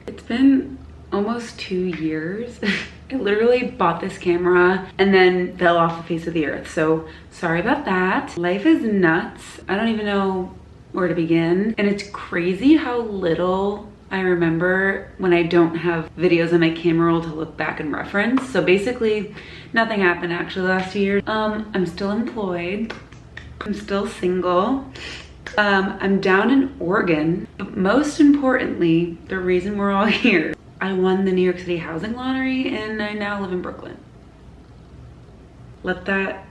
It's been almost 2 years. I literally bought this camera and then fell off the face of the earth. So sorry about that. Life is nuts. I don't even know where to begin. And it's crazy how little I remember when I don't have videos on my camera roll to look back and reference. So basically nothing happened actually the last 2 years. I'm still employed. I'm still single. I'm down in Oregon, but most importantly, the reason we're all here, I won the New York City housing lottery and I now live in Brooklyn. Let that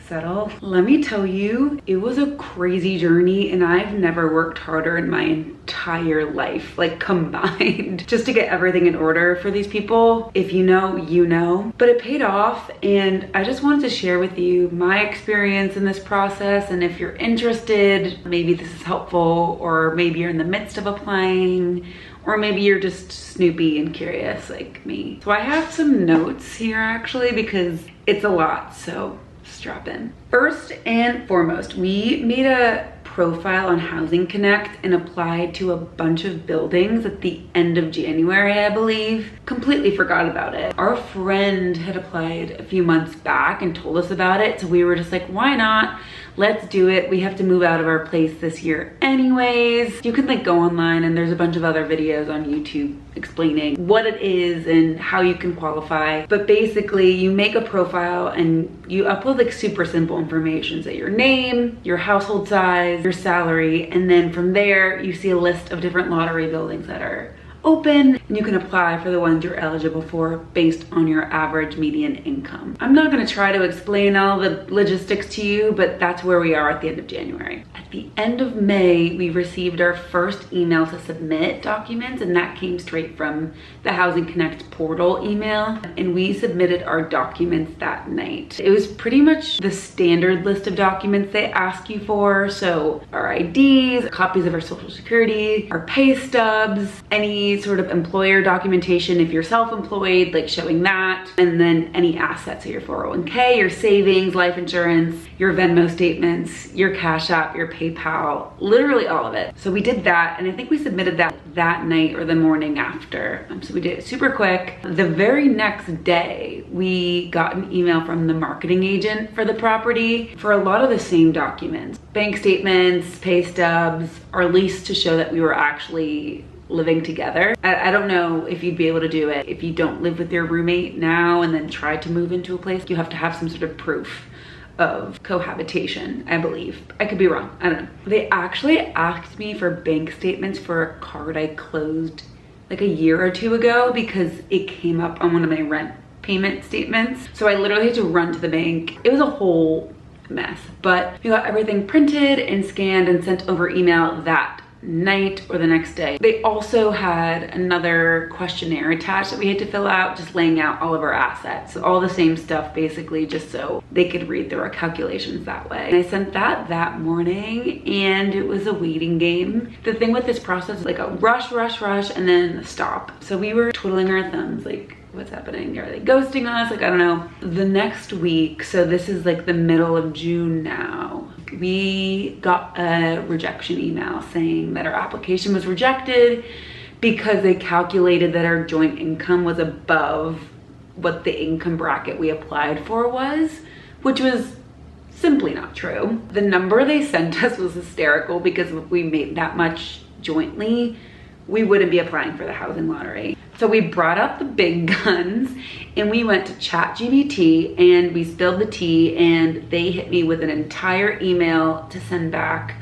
settle. Let me tell you, it was a crazy journey and I've never worked harder in my entire life, like combined, just to get everything in order for these people. If you know, you know. But it paid off and I just wanted to share with you my experience in this process, and if you're interested, maybe this is helpful, or maybe you're in the midst of applying, or maybe you're just snoopy and curious like me. So I have some notes here actually because it's a lot, so strap in. First and foremost, we made a profile on Housing Connect and applied to a bunch of buildings at the end of January, I believe. Completely forgot about it. Our friend had applied a few months back and told us about it, so we were just like, why not? Let's do it. We have to move out of our place this year anyways. You can like go online and there's a bunch of other videos on YouTube explaining what it is and how you can qualify. But basically you make a profile and you upload like super simple information. So your name, your household size, your salary, and then from there you see a list of different lottery buildings that are open, and you can apply for the ones you're eligible for based on your average median income. I'm not gonna try to explain all the logistics to you, but that's where we are at the end of January. At the end of May, we received our first email to submit documents, and that came straight from the Housing Connect portal email, and we submitted our documents that night. It was pretty much the standard list of documents they ask you for, so our IDs, copies of our social security, our pay stubs, any sort of employer documentation if you're self-employed, like showing that, and then any assets, so your 401k, your savings, life insurance, your Venmo statements, your Cash App, your PayPal, literally all of it. So we did that, and I think we submitted that night or the morning after. So we did it super quick. The very next day, we got an email from the marketing agent for the property for a lot of the same documents. Bank statements, pay stubs, our lease to show that we were actually living together. I don't know if you'd be able to do it if you don't live with your roommate now and then try to move into a place. You have to have some sort of proof of cohabitation, I believe. I could be wrong, I don't know. They actually asked me for bank statements for a card I closed like a year or two ago because it came up on one of my rent payment statements. So I literally had to run to the bank. It was a whole mess, but we got everything printed and scanned and sent over email that night or the next day. They also had another questionnaire attached that we had to fill out, just laying out all of our assets. All the same stuff basically, just so they could read through our calculations that way. And I sent that morning, and it was a waiting game. The thing with this process is like a rush, and then a stop. So we were twiddling our thumbs like, what's happening? Are they ghosting us? Like, I don't know. The next week, so this is like the middle of June now, we got a rejection email saying that our application was rejected because they calculated that our joint income was above what the income bracket we applied for was, which was simply not true. The number they sent us was hysterical because if we made that much jointly, we wouldn't be applying for the housing lottery. So we brought up the big guns and we went to ChatGPT and we spilled the tea, and they hit me with an entire email to send back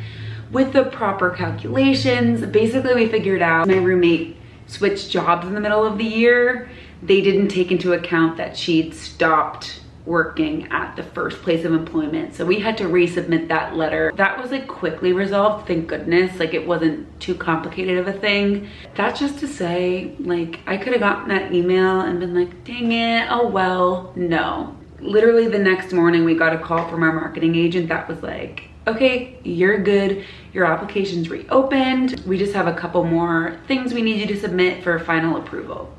with the proper calculations. Basically, we figured out my roommate switched jobs in the middle of the year. They didn't take into account that she'd stopped working at the first place of employment, so we had to resubmit that letter. That was like quickly resolved, thank goodness. Like, it wasn't too complicated of a thing. That's just to say, like, I could have gotten that email and been like, dang it, oh well. No, literally the next morning we got a call from our marketing agent that was like, okay, you're good, your application's reopened, we just have a couple more things we need you to submit for final approval.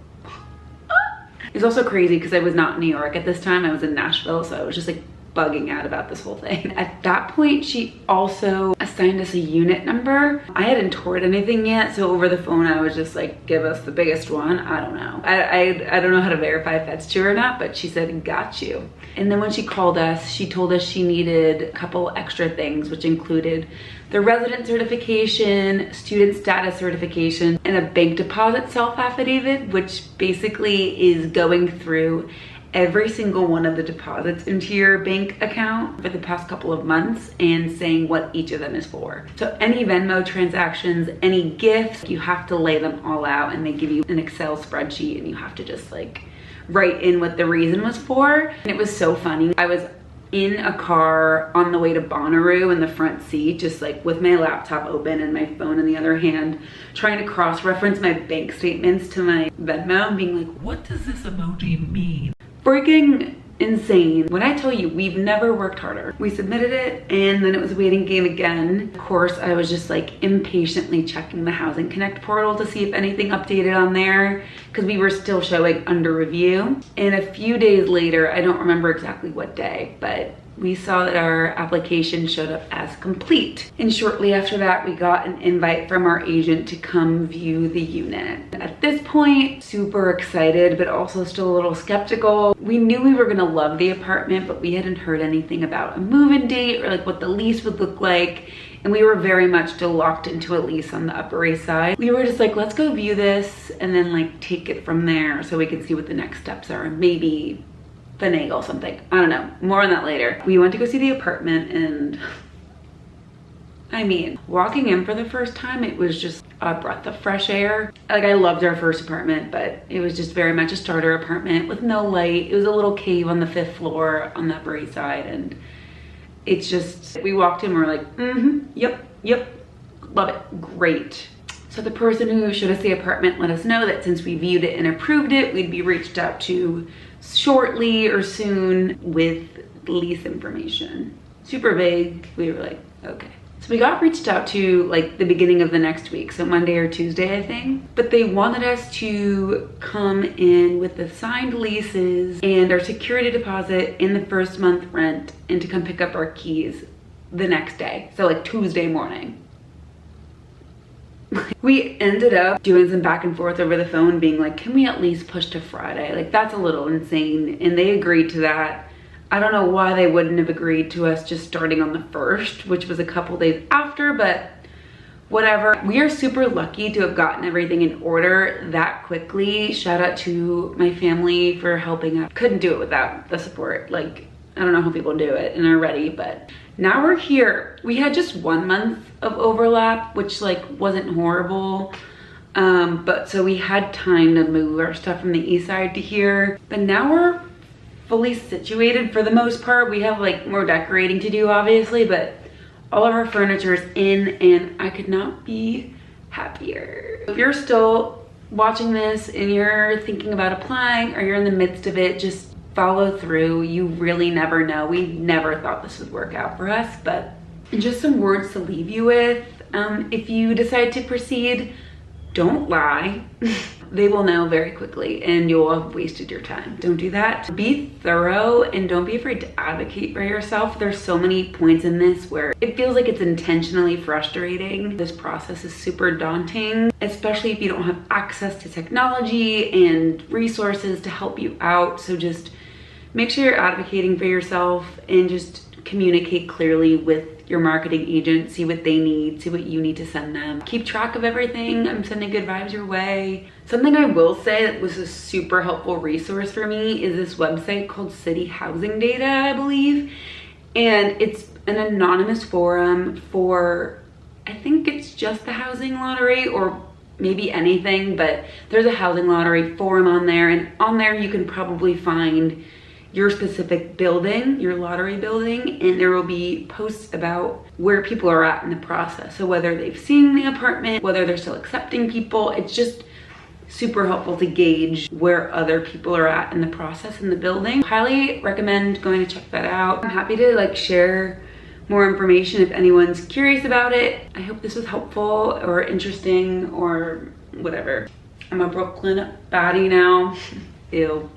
It was also crazy because I was not in New York at this time. I was in Nashville, so I was just like bugging out about this whole thing. At that point, she also assigned us a unit number. I hadn't toured anything yet, so over the phone I was just like, give us the biggest one. I don't know. I don't know how to verify if that's true or not, but she said, got you. And then when she called us, she told us she needed a couple extra things, which included the resident certification, student status certification, and a bank deposit self-affidavit, which basically is going through every single one of the deposits into your bank account for the past couple of months and saying what each of them is for. So any Venmo transactions, any gifts, you have to lay them all out, and they give you an Excel spreadsheet and you have to just like write in what the reason was for. And it was so funny. I was in a car on the way to Bonnaroo in the front seat, just like with my laptop open and my phone in the other hand, trying to cross-reference my bank statements to my Venmo and being like, what does this emoji mean? Freaking insane. When I tell you, we've never worked harder. We submitted it and then it was a waiting game again. Of course, I was just like impatiently checking the Housing Connect portal to see if anything updated on there, because we were still showing under review. And a few days later, I don't remember exactly what day, but we saw that our application showed up as complete. And shortly after that, we got an invite from our agent to come view the unit. At this point, super excited, but also still a little skeptical. We knew we were gonna love the apartment, but we hadn't heard anything about a move-in date or like what the lease would look like. And we were very much still locked into a lease on the Upper East Side. We were just like, let's go view this and then like take it from there so we can see what the next steps are and maybe finagle something. I don't know, more on that later. We went to go see the apartment, and I mean, walking in for the first time, it was just a breath of fresh air. Like, I loved our first apartment, but it was just very much a starter apartment with no light. It was a little cave on the 5th floor on the Upper East Side, and it's just, we walked in, we're like, yep, love it, great. So the person who showed us the apartment let us know that since we viewed it and approved it, we'd be reached out to shortly or soon with lease information. Super vague. We were like, okay. So we got reached out to like the beginning of the next week, so Monday or Tuesday, I think. But they wanted us to come in with the signed leases and our security deposit in the first month rent, and to come pick up our keys the next day. So like Tuesday morning. We ended up doing some back and forth over the phone, being like, can we at least push to Friday? Like, that's a little insane. And they agreed to that. I don't know why they wouldn't have agreed to us just starting on the 1st, which was a couple days after, but whatever. We are super lucky to have gotten everything in order that quickly. Shout out to my family for helping out. Couldn't do it without the support. Like, I don't know how people do it and are ready, but now we're here. We had just 1 month of overlap, which like wasn't horrible. But so we had time to move our stuff from the east side to here. But now we're fully situated for the most part. We have like more decorating to do, obviously, but all of our furniture is in, and I could not be happier. If you're still watching this and you're thinking about applying, or you're in the midst of it, just follow through. You really never know. We never thought this would work out for us, but just some words to leave you with. If you decide to proceed, don't lie. They will know very quickly and you'll have wasted your time. Don't do that. Be thorough and don't be afraid to advocate for yourself. There's so many points in this where it feels like it's intentionally frustrating. This process is super daunting, especially if you don't have access to technology and resources to help you out. So just make sure you're advocating for yourself and just communicate clearly with your marketing agent, see what they need, see what you need to send them. Keep track of everything. I'm sending good vibes your way. Something I will say that was a super helpful resource for me is this website called City Housing Data, I believe. And it's an anonymous forum for, I think it's just the housing lottery or maybe anything, but there's a housing lottery forum on there, and on there you can probably find your specific building, your lottery building, and there will be posts about where people are at in the process. So whether they've seen the apartment, whether they're still accepting people, it's just super helpful to gauge where other people are at in the process in the building. Highly recommend going to check that out. I'm happy to like share more information if anyone's curious about it. I hope this was helpful or interesting or whatever. I'm a Brooklyn baddie now. Ew.